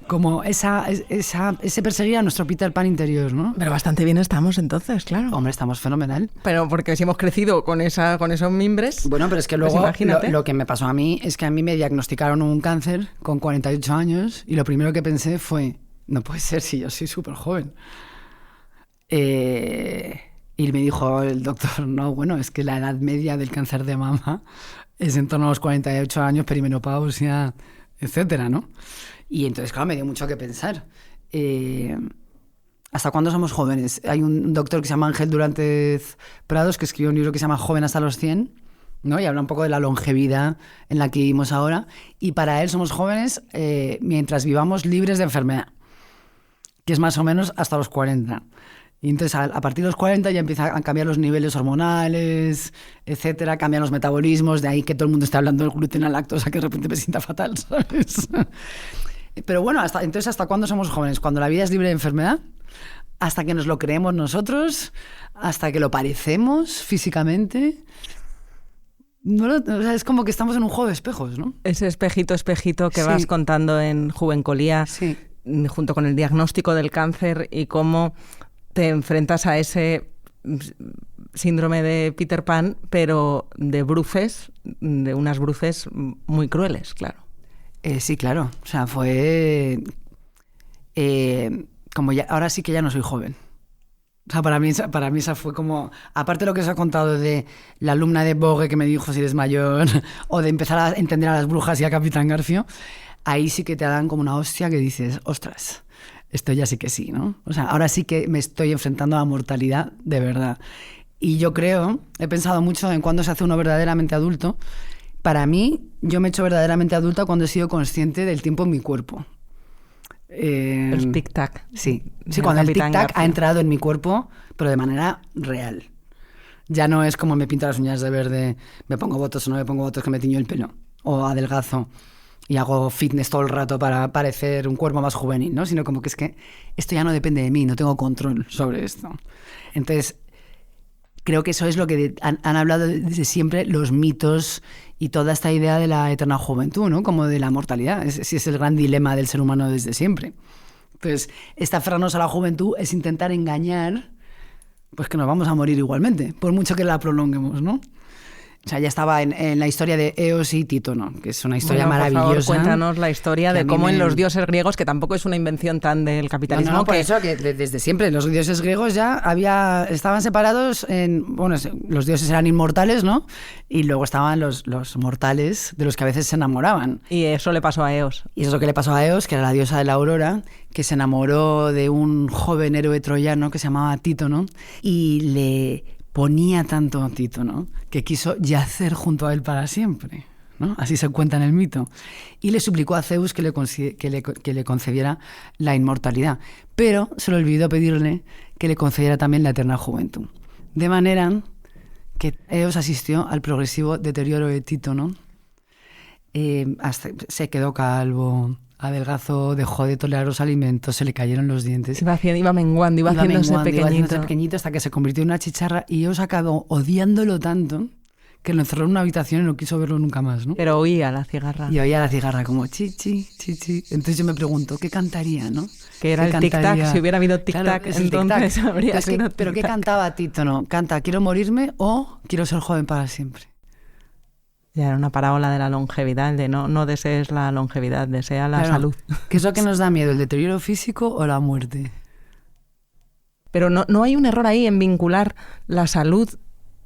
Como ese perseguir a nuestro Peter Pan interior, ¿no? Pero bastante bien estamos entonces, claro. Hombre, estamos fenomenal. Pero porque si hemos crecido con esos mimbres... Bueno, pero es que luego lo que me pasó a mí es que a mí me diagnosticaron un cáncer con 48 años y lo primero que pensé fue, no puede ser si yo soy súper joven. Y me dijo el doctor, no, bueno, es que la edad media del cáncer de mama es en torno a los 48 años, perimenopausia, etcétera, ¿no? Y entonces, claro, me dio mucho que pensar. ¿Hasta cuándo somos jóvenes? Hay un doctor que se llama Ángel Durantes Prados que escribió un libro que se llama Joven hasta los 100, ¿no? Y habla un poco de la longevidad en la que vivimos ahora. Y para él somos jóvenes mientras vivamos libres de enfermedad, que es más o menos hasta los 40. Y entonces a partir de los 40 ya empiezan a cambiar los niveles hormonales, etcétera, cambian los metabolismos, de ahí que todo el mundo está hablando del gluten, la lactosa, que de repente me sienta fatal, ¿sabes? Pero bueno, entonces ¿hasta cuándo somos jóvenes? ¿Cuando la vida es libre de enfermedad? ¿Hasta que nos lo creemos nosotros? ¿Hasta que lo parecemos físicamente? Bueno, o sea, es como que estamos en un juego de espejos, ¿no? Ese espejito que vas contando en Juvencolía, junto con el diagnóstico del cáncer y cómo te enfrentas a ese síndrome de Peter Pan, pero de unas bruces muy crueles, claro. Sí, claro. O sea, fue... como ya, ahora sí que ya no soy joven. O sea, para mí esa fue como... Aparte de lo que os he contado de la alumna de Vogue que me dijo si eres mayor, o de empezar a entender a las brujas y a Capitán Garfio, ahí sí que te dan como una hostia que dices, ostras, esto ya sí que sí, ¿no? O sea, ahora sí que me estoy enfrentando a la mortalidad de verdad. Y yo creo, he pensado mucho en cuándo se hace uno verdaderamente adulto. Para mí, yo me he hecho verdaderamente adulta cuando he sido consciente del tiempo en mi cuerpo. El tic-tac. Sí, cuando el tic-tac ha entrado en mi cuerpo, pero de manera real. Ya no es como me pinto las uñas de verde, me pongo botox o no me pongo botox, que me tiño el pelo, o adelgazo y hago fitness todo el rato para parecer un cuerpo más juvenil, ¿no? Sino como que es que esto ya no depende de mí, no tengo control sobre esto. Entonces, creo que eso es lo que han hablado desde siempre los mitos y toda esta idea de la eterna juventud, ¿no? Como de la mortalidad. Es el gran dilema del ser humano desde siempre. Entonces, esta aferrarnos a la juventud es intentar engañar, pues que nos vamos a morir igualmente, por mucho que la prolonguemos, ¿no? O sea, ya estaba en la historia de Eos y Títono, que es una historia maravillosa. Por favor, cuéntanos la historia de cómo en los dioses griegos, que tampoco es una invención tan del capitalismo. No, por eso que desde siempre los dioses griegos ya estaban separados los dioses eran inmortales, ¿no? Y luego estaban los mortales, de los que a veces se enamoraban. Y eso le pasó a Eos. Y eso es lo que le pasó a Eos, que era la diosa de la aurora, que se enamoró de un joven héroe troyano que se llamaba Títono, y le ponía tanto a Títono que quiso yacer junto a él para siempre, ¿no? Así se cuenta en el mito. Y le suplicó a Zeus que le concediera la inmortalidad, pero se le olvidó pedirle que le concediera también la eterna juventud. De manera que Eos asistió al progresivo deterioro de Títono, hasta se quedó calvo, adelgazó, dejó de tolerar los alimentos, se le cayeron los dientes. Iba menguando, iba haciéndose pequeñito, hasta que se convirtió en una chicharra, y Eos acabó odiándolo tanto que lo encerró en una habitación y no quiso verlo nunca más, ¿no? Pero oía la cigarra. Y oía la cigarra como chi, chi, chi, chi. Entonces yo me pregunto, ¿qué cantaría, no? Que era el tic-tac, si hubiera habido tic-tac, claro, entonces tic-tac. habría sido tic-tac. ¿Pero qué cantaba Títono? Canta, ¿quiero morirme o quiero ser joven para siempre? Ya era una parábola de la longevidad, de no desees la longevidad, desea la salud. ¿Qué es lo que nos da miedo, el deterioro físico o la muerte? Pero no hay un error ahí en vincular la salud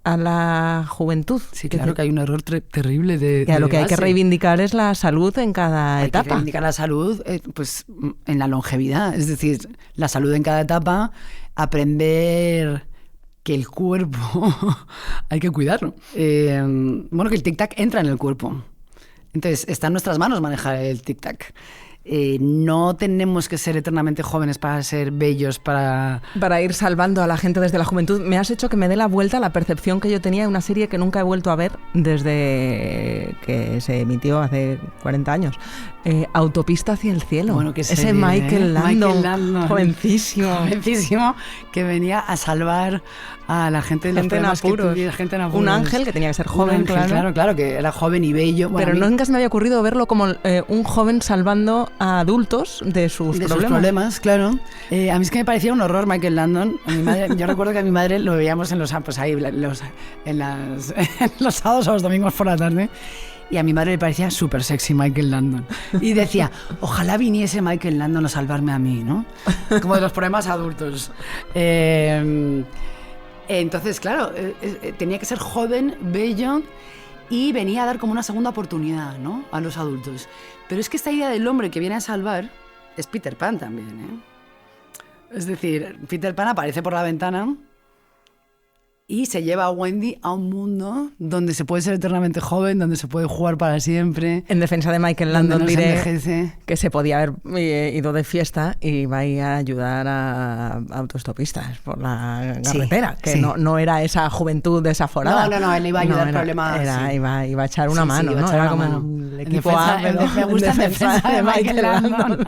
a la juventud. Sí, claro que hay un error terrible de lo que hay que reivindicar es la salud en cada etapa. Hay que reivindicar la salud pues, en la longevidad, es decir, la salud en cada etapa, aprender que el cuerpo hay que cuidarlo. Que el tic-tac entra en el cuerpo. Entonces, está en nuestras manos manejar el tic-tac. No tenemos que ser eternamente jóvenes para ser bellos, para ir salvando a la gente desde la juventud. Me has hecho que me dé la vuelta a la percepción que yo tenía de una serie que nunca he vuelto a ver desde que se emitió hace 40 años. Autopista hacia el cielo. Bueno, que ese Michael Landon, jovencísimo, que venía a salvar a la gente de los problemas que tuviera, gente en apuros. Un ángel que tenía que ser joven, claro, que era joven y bello. Bueno, pero nunca se me había ocurrido verlo como un joven salvando a adultos de sus problemas, claro. A mí es que me parecía un horror Michael Landon. Yo recuerdo que a mi madre lo veíamos en los sábados o los domingos por la tarde. Y a mi madre le parecía súper sexy Michael Landon. Y decía, ojalá viniese Michael Landon a salvarme a mí, ¿no? Como de los problemas adultos. Entonces, claro, tenía que ser joven, bello, y venía a dar como una segunda oportunidad, ¿no? A los adultos. Pero es que esta idea del hombre que viene a salvar es Peter Pan también, ¿eh? Es decir, Peter Pan aparece por la ventana y se lleva a Wendy a un mundo donde se puede ser eternamente joven, donde se puede jugar para siempre. En defensa de Michael Landon diré que se podía haber ido de fiesta y iba a ir a ayudar a autostopistas por la carretera, que no era esa juventud desaforada. No, él iba a ayudar problemas. Iba a echar una mano, ¿no? Era como el equipo A, me gusta en defensa de Michael Landon.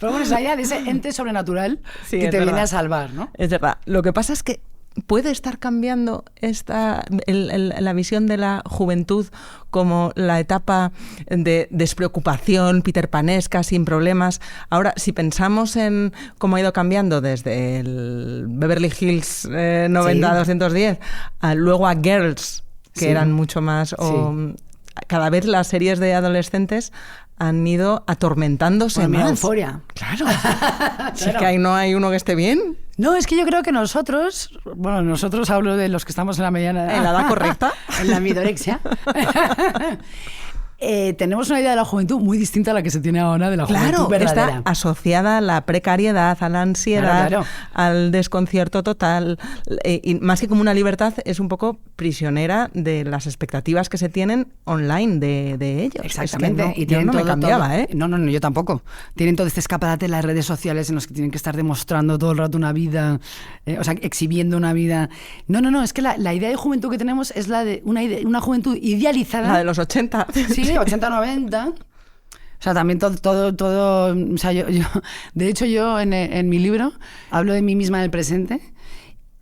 Pero bueno, es allá de ese ente sobrenatural que te viene a salvar, ¿no? Es verdad. Lo que pasa es que ¿puede estar cambiando la visión de la juventud como la etapa de despreocupación peterpanesca, sin problemas? Ahora, si pensamos en cómo ha ido cambiando desde el Beverly Hills 90-210, luego a Girls, que eran mucho más... Cada vez las series de adolescentes han ido atormentándose más. Euforia. Claro. Sí, que ahí no hay uno que esté bien. No, es que yo creo que nosotros hablo de los que estamos en la mediana edad. ¿En la edad correcta? En la midorexia. tenemos una idea de la juventud muy distinta a la que se tiene ahora de la juventud verdadera. Está asociada a la precariedad, a la ansiedad, al desconcierto total. Y más que como una libertad, es un poco prisionera de las expectativas que se tienen online de ellos. Exactamente. Es que y tienen yo no me cambiaba, ¿eh? No, yo tampoco. Tienen todo este escaparate en las redes sociales en los que tienen que estar demostrando todo el rato una vida, exhibiendo una vida. No, es que la idea de juventud que tenemos es la de una juventud idealizada. La de los 80. Sí, 80, 90. O sea, también todo. O sea, yo de hecho, yo en mi libro hablo de mí misma en el presente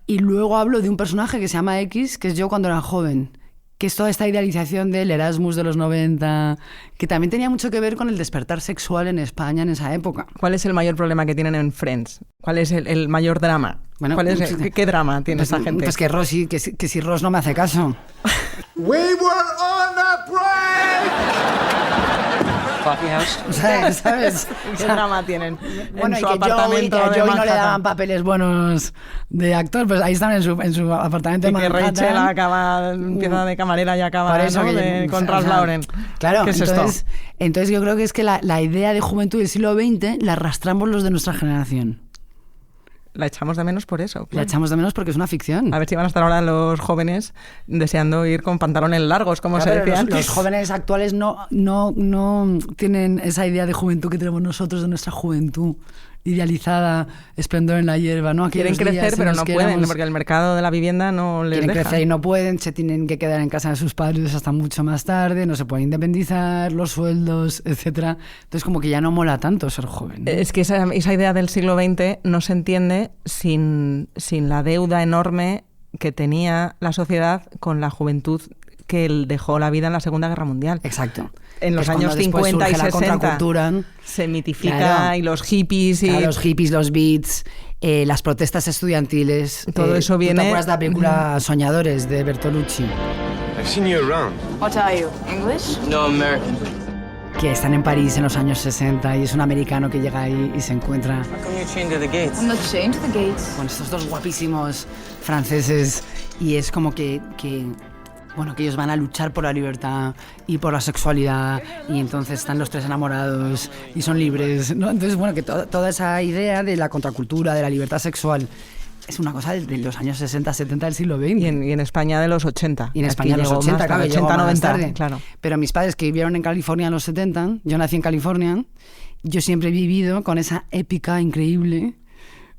y luego hablo de un personaje que se llama X, que es yo cuando era joven. Que es toda esta idealización del Erasmus de los 90, que también tenía mucho que ver con el despertar sexual en España en esa época. ¿Cuál es el mayor problema que tienen en Friends? ¿Cuál es el mayor drama? Bueno, ¿qué drama tiene esa gente? Pues que Ross, que si Ross no me hace caso. We were on a break. Coffee house. ¿Sabes? ¿Qué drama tienen? Bueno, en su y que apartamento a Joey no le daban Manhattan. papeles buenos de actor, pues ahí están en su apartamento de Manhattan. Y que Rachel empieza de camarera y acaba eso, ¿no? con Ralph Lauren. Claro, ¿qué es entonces yo creo que es que la idea de juventud del siglo XX la arrastramos los de nuestra generación. La echamos de menos por eso. Claro. La echamos de menos porque es una ficción. A ver si van a estar ahora los jóvenes deseando ir con pantalones largos, como se decía antes. Los jóvenes actuales no tienen esa idea de juventud que tenemos nosotros, de nuestra juventud idealizada, esplendor en la hierba, ¿no? Quieren crecer, pero no pueden, porque el mercado de la vivienda no les deja. Quieren crecer y no pueden, se tienen que quedar en casa de sus padres hasta mucho más tarde, no se pueden independizar, los sueldos, etcétera. Entonces como que ya no mola tanto ser joven, ¿no? Es que esa idea del siglo XX no se entiende sin la deuda enorme que tenía la sociedad con la juventud que dejó la vida en la Segunda Guerra Mundial. Exacto. En los años 50 y 60 se mitifica, claro, y los hippies. Claro, los hippies, los beats, las protestas estudiantiles. Todo eso viene... ¿Tú te acuerdas de la película Soñadores de Bertolucci? I've seen you around. What are you, English? No, American. Que están en París en los años 60 y es un americano que llega ahí y se encuentra... How come you're chained to the gates? I'm not chained to the gates. Con estos dos guapísimos franceses y es como que ellos van a luchar por la libertad y por la sexualidad y entonces están los tres enamorados y son libres, ¿no? Entonces, bueno, que toda esa idea de la contracultura, de la libertad sexual, es una cosa de los años 60, 70 del siglo XX. Y en España de los 80. Y en España de los 80, claro, 80, 90, tarde. Claro. Pero mis padres que vivieron en California en los 70, yo nací en California, yo siempre he vivido con esa épica increíble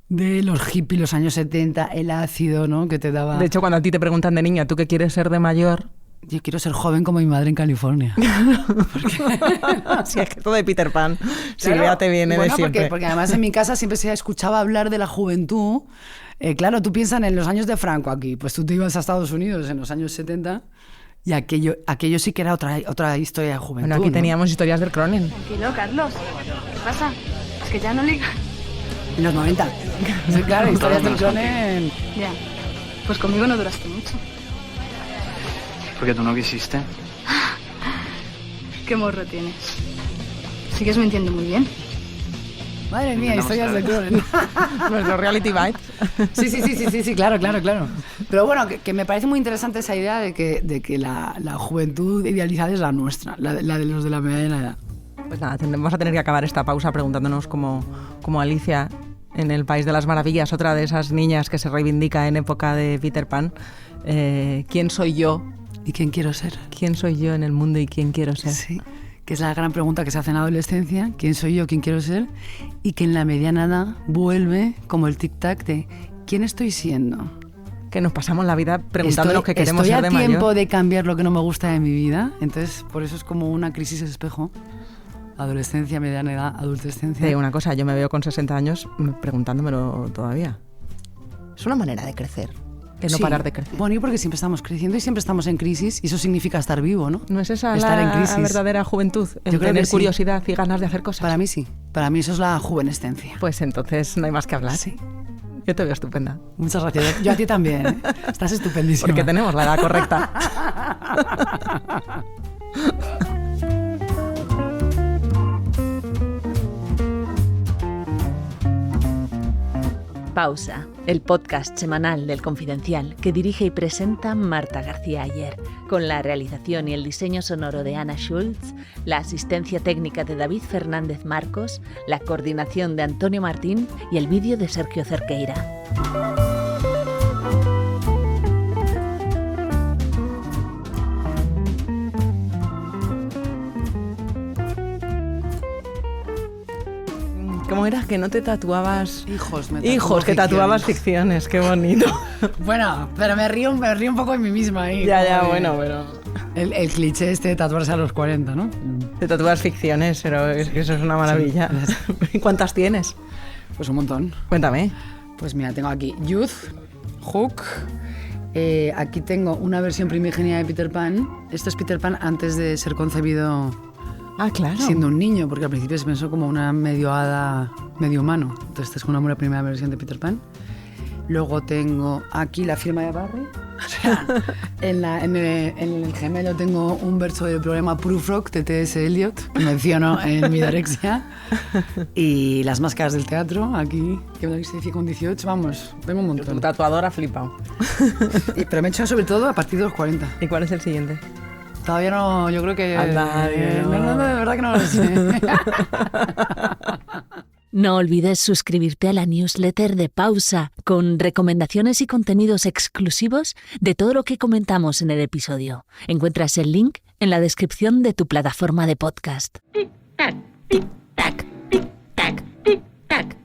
de los hippies, los años 70, el ácido, ¿no? Que te daba... De hecho, cuando a ti te preguntan de niña, ¿tú qué quieres ser de mayor? Yo quiero ser joven como mi madre en California. Sí, es que todo de Peter Pan. Claro, Silvia te viene de siempre. Porque además en mi casa siempre se escuchaba hablar de la juventud. Claro, tú piensas en los años de Franco aquí. Pues tú te ibas a Estados Unidos en los años 70 y aquello sí que era otra historia de juventud. Bueno, aquí teníamos historias del Cronen. Tranquilo, Carlos. ¿Qué pasa? Es que ya no ligas. En los 90. Sí, claro, historias del Cronen. Ya. Pues conmigo no duraste mucho. Porque tú no quisiste. Qué morro tienes. Sigues mintiendo muy bien. Madre mía, historias del Cronen. Nuestro reality bites. Sí, claro. Pero bueno, que me parece muy interesante esa idea de que la juventud idealizada es la nuestra, la de los de la mediana edad. Pues nada, vamos a tener que acabar esta pausa preguntándonos como Alicia en El País de las Maravillas, otra de esas niñas que se reivindica en época de Peter Pan. ¿Quién soy yo? ¿Y quién quiero ser? ¿Quién soy yo en el mundo y quién quiero ser? Sí, que es la gran pregunta que se hace en la adolescencia. ¿Quién soy yo? ¿Quién quiero ser? Y que en la mediana edad vuelve como el tic-tac de ¿quién estoy siendo? Que nos pasamos la vida preguntándonos qué queremos ser de mayor. ¿Estoy a tiempo de cambiar lo que no me gusta de mi vida? Entonces, por eso es como una crisis de espejo. Adolescencia, mediana edad, adultescencia. Una cosa, yo me veo con 60 años preguntándomelo todavía. Es una manera de crecer. De no parar de crecer. Bueno, y porque siempre estamos creciendo y siempre estamos en crisis y eso significa estar vivo, ¿no? ¿No es esa estar la en crisis. verdadera juventud? Yo creo tener que sí. Curiosidad y ganas de hacer cosas. Para mí sí. Para mí eso es la juvenescencia. Pues entonces no hay más que hablar. Sí. Yo te veo estupenda. Muchas gracias. Yo a ti también, ¿eh? Estás estupendísima. Porque tenemos la edad correcta. Pausa, el podcast semanal del Confidencial que dirige y presenta Marta García Ayer, con la realización y el diseño sonoro de Ana Schultz, la asistencia técnica de David Fernández Marcos, la coordinación de Antonio Martín y el vídeo de Sergio Cerqueira. ¿Cómo era? Que no te tatuabas... Hijos, que tatuabas ficciones, qué bonito. Bueno, pero me río un poco de mí misma ahí. Ya, bueno, pero... El cliché este de tatuarse a los 40, ¿no? Te tatúas ficciones, pero es que eso es una maravilla. Sí. ¿Cuántas tienes? Pues un montón. Cuéntame. Pues mira, tengo aquí Youth, Hook, aquí tengo una versión primigenia de Peter Pan. Esto es Peter Pan antes de ser concebido... Ah, claro. Siendo un niño, porque al principio se pensó como una medio hada, medio humano. Entonces esta es una primera versión de Peter Pan. Luego tengo aquí la firma de Barry. O sea, en el gemelo tengo un verso del programa Proof Rock de T.S. Eliot, que menciono en Midorexia. Y las máscaras del teatro, aquí, que me lo hice con 18, vamos, tengo un montón. Tu tatuador ha flipado. Pero me he hecho sobre todo a partir de los 40. ¿Y cuál es el siguiente? Todavía no, yo creo que... Anda, no, de verdad que no lo sé. No olvides suscribirte a la newsletter de Pausa, con recomendaciones y contenidos exclusivos de todo lo que comentamos en el episodio. Encuentras el link en la descripción de tu plataforma de podcast. Tic-tac, tic-tac, tic-tac, tic-tac.